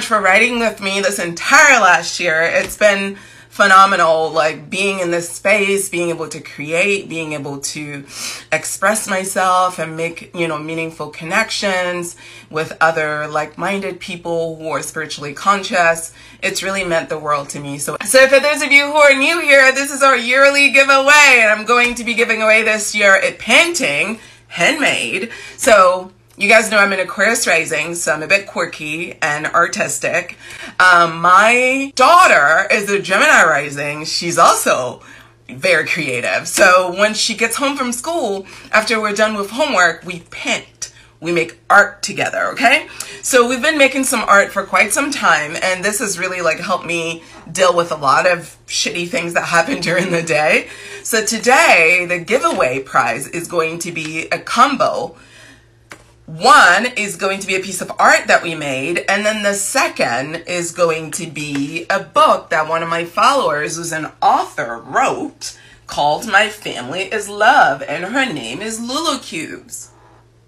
for riding with me this entire last year. It's been phenomenal, like being in this space, being able to create, being able to express myself and make, meaningful connections with other like-minded people who are spiritually conscious. It's really meant the world to me. So for those of you who are new here, this is our yearly giveaway, and I'm going to be giving away this year a painting, handmade. So you guys know I'm an Aquarius rising, so I'm a bit quirky and artistic. My daughter is a Gemini rising. She's also very creative. So when she gets home from school, after we're done with homework, we paint. We make art together, okay? So we've been making some art for quite some time, and this has really like helped me deal with a lot of shitty things that happen during the day. So today, the giveaway prize is going to be a combo. One is going to be a piece of art that we made, and then the second is going to be a book that one of my followers, who's an author, wrote called My Family is Love, and her name is Lulu Cubes.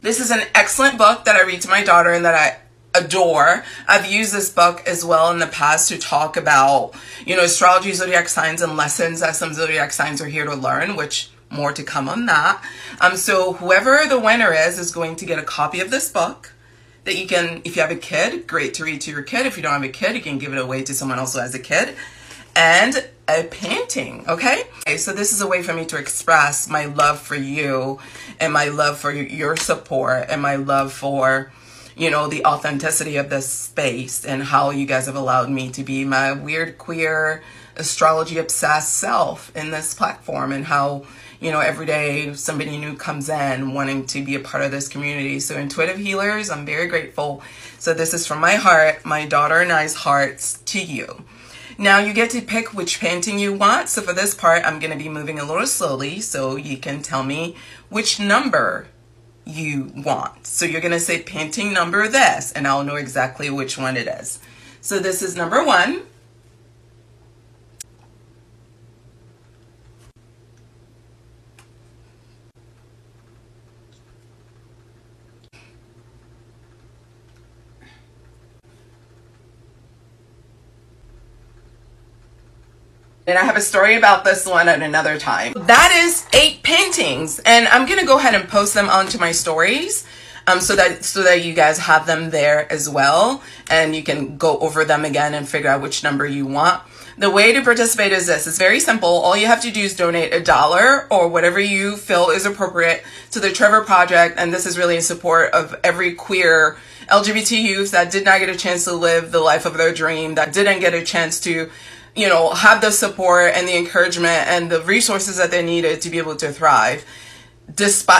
This is an excellent book that I read to my daughter and that I adore. I've used this book as well in the past to talk about, astrology, zodiac signs, and lessons that some zodiac signs are here to learn, which more to come on that. So whoever the winner is going to get a copy of this book that you can, if you have a kid, great to read to your kid. If you don't have a kid, you can give it away to someone else who has a kid. And a painting, okay? So this is a way for me to express my love for you and my love for your support and my love for, the authenticity of this space and how you guys have allowed me to be my weird, queer, astrology obsessed self in this platform, and how every day somebody new comes in wanting to be a part of this community. So intuitive healers, I'm very grateful. So this is from my heart, my daughter and I's hearts to you. Now you get to pick which painting you want. So for this part, I'm going to be moving a little slowly so you can tell me which number you want. So you're going to say painting number this, and I'll know exactly which one it is. So this is number 1. And I have a story about this one at another time. That is 8 paintings, and I'm gonna go ahead and post them onto my stories so that you guys have them there as well, and you can go over them again and figure out which number you want. The way to participate is this. It's very simple. All you have to do is donate $1 or whatever you feel is appropriate to the Trevor Project, and this is really in support of every queer LGBT youth that did not get a chance to live the life of their dream, that didn't get a chance to have the support and the encouragement and the resources that they needed to be able to thrive.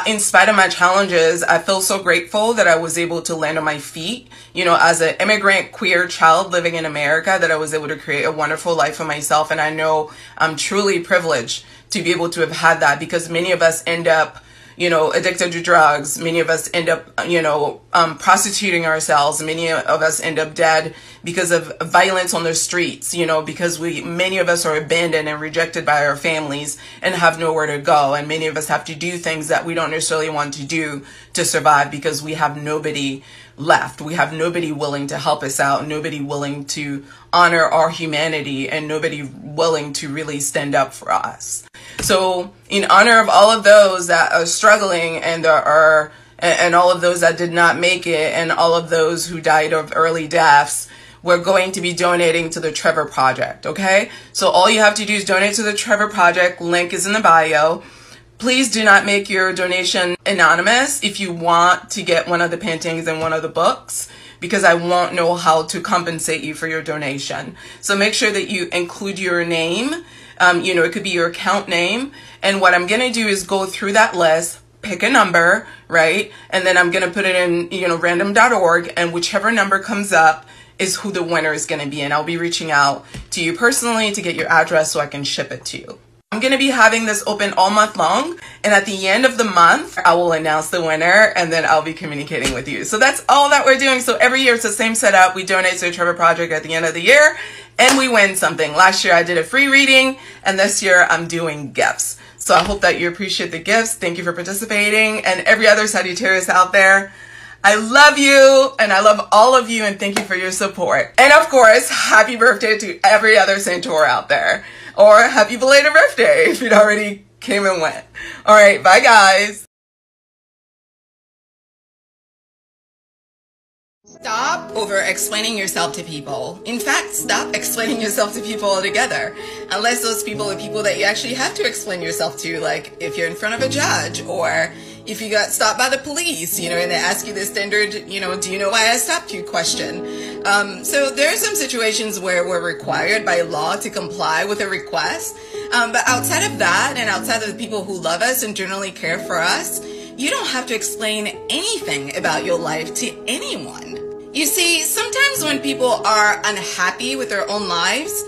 In spite of my challenges, I feel so grateful that I was able to land on my feet, as an immigrant queer child living in America, that I was able to create a wonderful life for myself. And I know I'm truly privileged to be able to have had that, because many of us end up addicted to drugs. Many of us end up, prostituting ourselves. Many of us end up dead because of violence on the streets, because many of us are abandoned and rejected by our families and have nowhere to go. And many of us have to do things that we don't necessarily want to do to survive, because we have nobody left. We have nobody willing to help us out, nobody willing to honor our humanity, and nobody willing to really stand up for us. So in honor of all of those that are struggling and all of those that did not make it, and all of those who died of early deaths, we're going to be donating to the Trevor Project, okay? So all you have to do is donate to the Trevor Project. Link is in the bio. Please do not make your donation anonymous if you want to get one of the paintings and one of the books, because I won't know how to compensate you for your donation. So make sure that you include your name. It could be your account name. And what I'm going to do is go through that list, pick a number, right? And then I'm going to put it in, random.org, and whichever number comes up is who the winner is going to be. And I'll be reaching out to you personally to get your address so I can ship it to you. I'm going to be having this open all month long, and at the end of the month, I will announce the winner, and then I'll be communicating with you. So that's all that we're doing. So every year it's the same setup. We donate to the Trevor Project at the end of the year, and we win something. Last year I did a free reading, and this year I'm doing gifts. So I hope that you appreciate the gifts. Thank you for participating. And every other Sagittarius out there, I love you, and I love all of you, and thank you for your support. And of course, happy birthday to every other Centaur out there. Or happy belated birthday if it already came and went. All right, bye guys. Stop over-explaining yourself to people. In fact, stop explaining yourself to people altogether. Unless those people are people that you actually have to explain yourself to, like if you're in front of a judge, or if you got stopped by the police, and they ask you the standard, do you know why I stopped you question. So there are some situations where we're required by law to comply with a request. But outside of that, and outside of the people who love us and generally care for us, you don't have to explain anything about your life to anyone. You see, sometimes when people are unhappy with their own lives,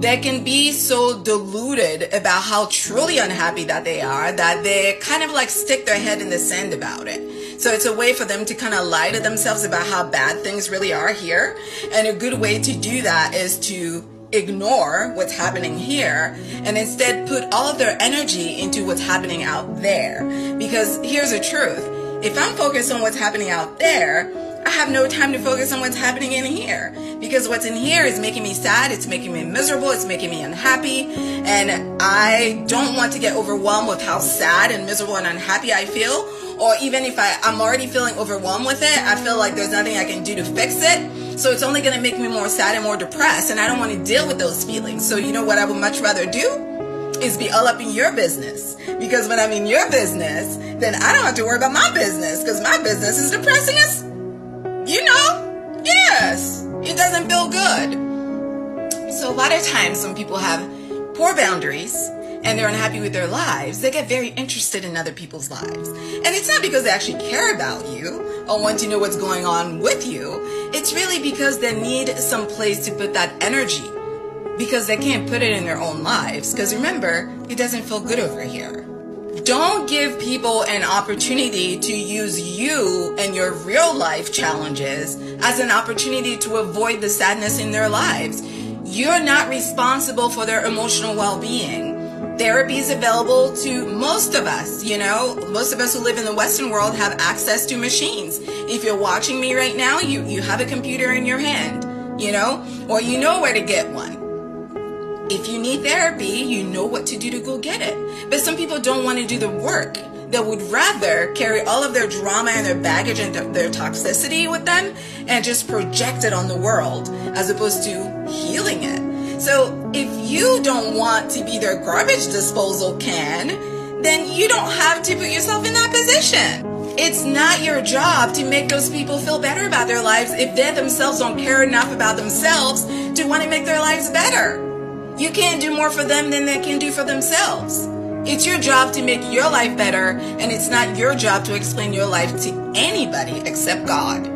they can be so deluded about how truly unhappy that they are that they kind of like stick their head in the sand about it. So it's a way for them to kind of lie to themselves about how bad things really are here. And a good way to do that is to ignore what's happening here and instead put all of their energy into what's happening out there. Because here's the truth. If I'm focused on what's happening out there, I have no time to focus on what's happening in here, because what's in here is making me sad, it's making me miserable, it's making me unhappy, and I don't want to get overwhelmed with how sad and miserable and unhappy I feel. Or even if I'm already feeling overwhelmed with it, I feel like there's nothing I can do to fix it. So it's only going to make me more sad and more depressed, and I don't want to deal with those feelings. So you know what I would much rather do? Is be all up in your business. Because when I'm in your business, then I don't have to worry about my business, because my business is depressing us. Yes, it doesn't feel good. So a lot of times when people have poor boundaries and they're unhappy with their lives, they get very interested in other people's lives. And it's not because they actually care about you or want to know what's going on with you. It's really because they need some place to put that energy, because they can't put it in their own lives. Because remember, it doesn't feel good over here. Don't give people an opportunity to use you and your real life challenges as an opportunity to avoid the sadness in their lives. You're not responsible for their emotional well-being. Therapy is available to most of us, Most of us who live in the Western world have access to machines. If you're watching me right now, you have a computer in your hand, or you know where to get one. If you need therapy, you know what to do to go get it. But some people don't want to do the work. They would rather carry all of their drama and their baggage and their toxicity with them and just project it on the world as opposed to healing it. So if you don't want to be their garbage disposal can, then you don't have to put yourself in that position. It's not your job to make those people feel better about their lives if they themselves don't care enough about themselves to want to make their lives better. You can't do more for them than they can do for themselves. It's your job to make your life better, and it's not your job to explain your life to anybody except God.